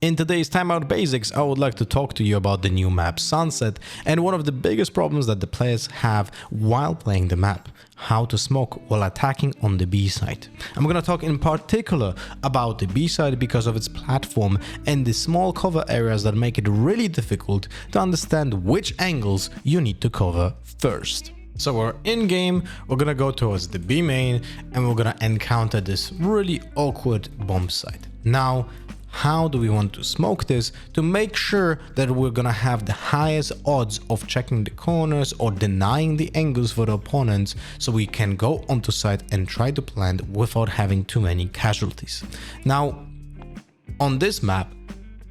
In today's Timeout Basics, I would like to talk to you about the new map Sunset and one of the biggest problems that the players have while playing the map: how to smoke while attacking on the B side. I'm going to talk in particular about the B side because of its platform and the small cover areas that make it really difficult to understand which angles you need to cover first. So we're in game, we're gonna go towards the B main and we're gonna encounter this really awkward bomb site. Now, how do we want to smoke this to make sure that we're gonna have the highest odds of checking the corners or denying the angles for the opponents so we can go onto site and try to plant without having too many casualties? Now, on this map,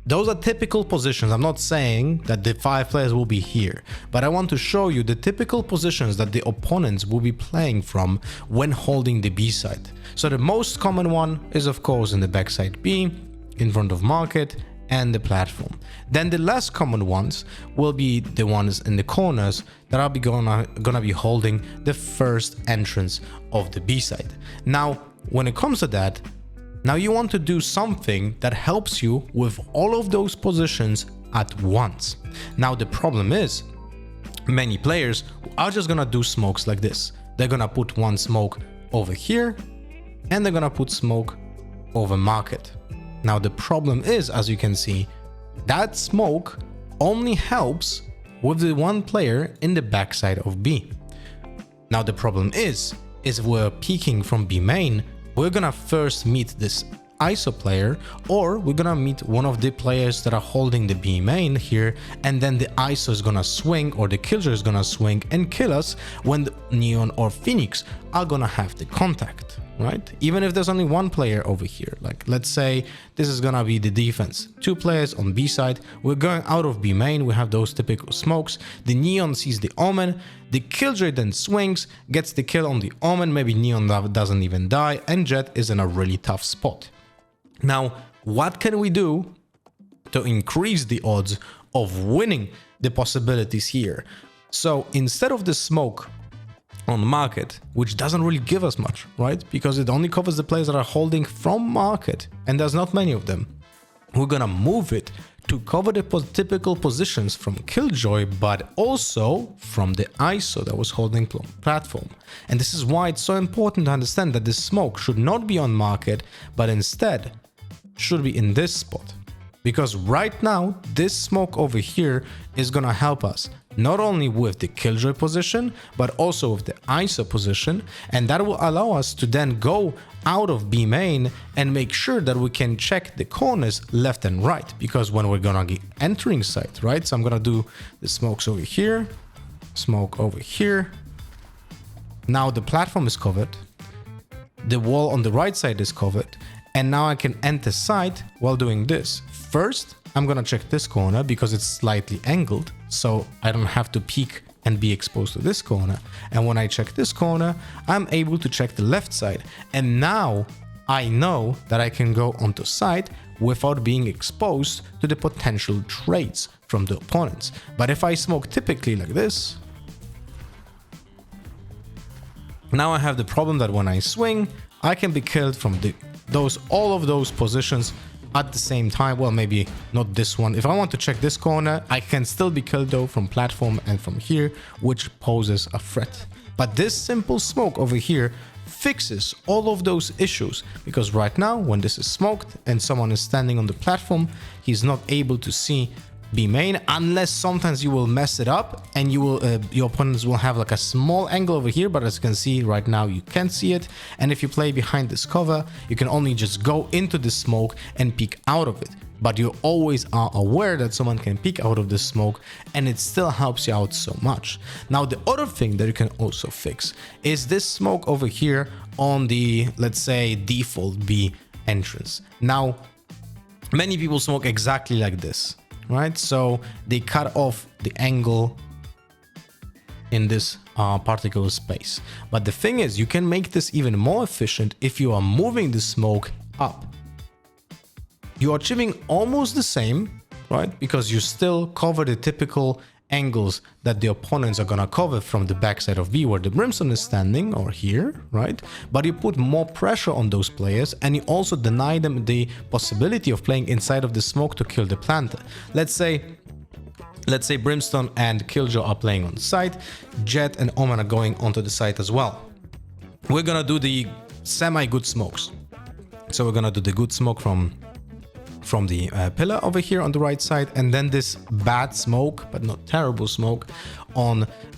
those are typical positions. I'm not saying that the 5 players will be here, but I want to show you the typical positions that the opponents will be playing from when holding the B side. So the most common one is of course in the backside B, in front of market and the platform. Then the less common ones will be the ones in the corners that are gonna be holding the first entrance of the B side. Now, when it comes to that, now you want to do something that helps you with all of those positions at once. Now the problem is, many players are just gonna do smokes like this. They're gonna put one smoke over here and they're gonna put smoke over market. Now the problem is, as you can see, that smoke only helps with the one player in the backside of B. Now the problem is we're peeking from B main, we're gonna first meet this ISO player, or we're gonna meet one of the players that are holding the B main here, and then the ISO is gonna swing, or the killjoy is gonna swing and kill us when the Neon or Phoenix are gonna have the contact, right? Even if there's only one player over here, like let's say this is gonna be the defense, 2 players on B side, we're going out of B main, we have those typical smokes, the Neon sees the Omen, the killjoy then swings, gets the kill on the Omen, maybe Neon doesn't even die, and Jett is in a really tough spot. Now, what can we do to increase the odds of winning the possibilities here? So instead of the smoke on market, which doesn't really give us much, right? Because it only covers the players that are holding from market, and there's not many of them. We're gonna move it to cover the typical positions from Killjoy, but also from the ISO that was holding platform. And this is why it's so important to understand that this smoke should not be on market, but instead should be in this spot. Because right now, this smoke over here is gonna help us not only with the Killjoy position, but also with the ISO position, and that will allow us to then go out of B main and make sure that we can check the corners left and right, because when we're gonna be entering site, right? So I'm gonna do the smokes over here, smoke over here. Now the platform is covered, the wall on the right side is covered, and now I can enter site while doing this. First, I'm gonna check this corner because it's slightly angled, so I don't have to peek and be exposed to this corner. And when I check this corner, I'm able to check the left side. And now I know that I can go onto site without being exposed to the potential trades from the opponents. But if I smoke typically like this, now I have the problem that when I swing, I can be killed from all of those positions at the same time. Well, maybe not this one. If I want to check this corner, I can still be killed though from platform and from here, which poses a threat. But this simple smoke over here fixes all of those issues, because right now when this is smoked and someone is standing on the platform, he's not able to see B main, unless sometimes you will mess it up and your opponents will have like a small angle over here, but as you can see right now you can't see it. And if you play behind this cover, you can only just go into the smoke and peek out of it, but you always are aware that someone can peek out of the smoke, and it still helps you out so much. Now the other thing that you can also fix is this smoke over here on the, let's say, default B entrance. Now many people smoke exactly like this, right? So they cut off the angle in this particular space. But the thing is, you can make this even more efficient if you are moving the smoke up. You are achieving almost the same, right? Because you still cover the typical angles that the opponents are gonna cover from the backside of B where the Brimstone is standing, or here, right? But you put more pressure on those players and you also deny them the possibility of playing inside of the smoke to kill the planter. Let's say Brimstone and Killjoy are playing on the side, Jet and Omen are going onto the side as well. We're gonna do the semi-good smokes. So we're gonna do the good smoke from the pillar over here on the right side, and then this bad smoke, but not terrible smoke,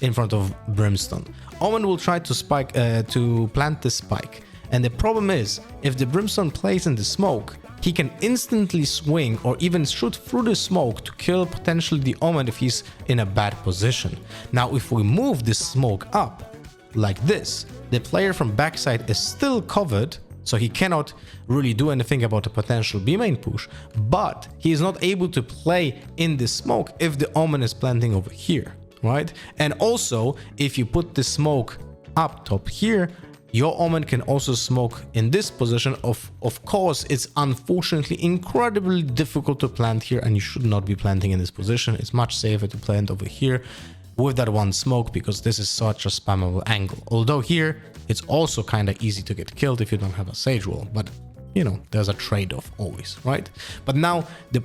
in front of Brimstone. Omen will try to spike to plant the spike, and the problem is if the Brimstone plays in the smoke, he can instantly swing or even shoot through the smoke to kill potentially the Omen if he's in a bad position. Now if we move this smoke up like this, the player from backside is still covered, so he cannot really do anything about a potential B main push, but he is not able to play in the smoke if the Omen is planting over here, right? And also, if you put the smoke up top here, your Omen can also smoke in this position. Of course, it's unfortunately incredibly difficult to plant here, and you should not be planting in this position. It's much safer to plant over here with that one smoke, because this is such a spammable angle. Although here, it's also kind of easy to get killed if you don't have a Sage Wall, but you know, there's a trade-off always, right? But now, the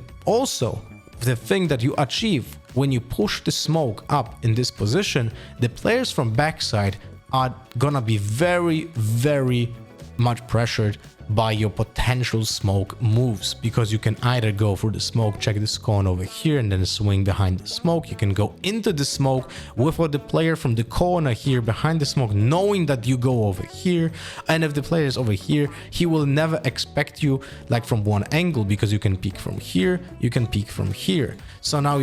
thing that you achieve when you push the smoke up in this position, the players from backside are gonna be very, very much pressured by your potential smoke moves, because you can either go through the smoke, check this cone over here, and then swing behind the smoke. You can go into the smoke with the player from the corner here behind the smoke, knowing that you go over here. And if the player is over here, he will never expect you like from one angle, because you can peek from here, you can peek from here. So now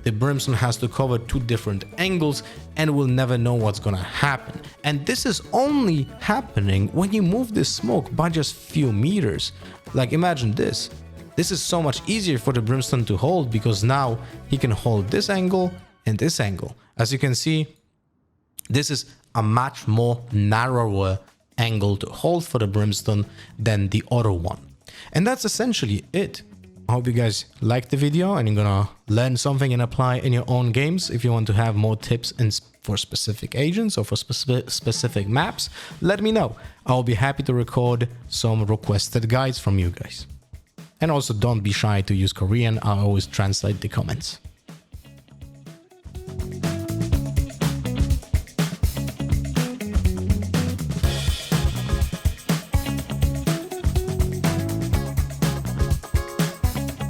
the Brimstone has to cover two different angles and will never know what's gonna happen. And this is only happening when you move this smoke by just few meters. Like imagine this. This is so much easier for the Brimstone to hold, because now he can hold this angle and this angle. As you can see, this is a much more narrower angle to hold for the Brimstone than the other one. And that's essentially it. I hope you guys liked the video and you're gonna learn something and apply in your own games. If you want to have more tips for specific agents or for specific maps, let me know. I'll be happy to record some requested guides from you guys. And also don't be shy to use Korean. I always translate the comments.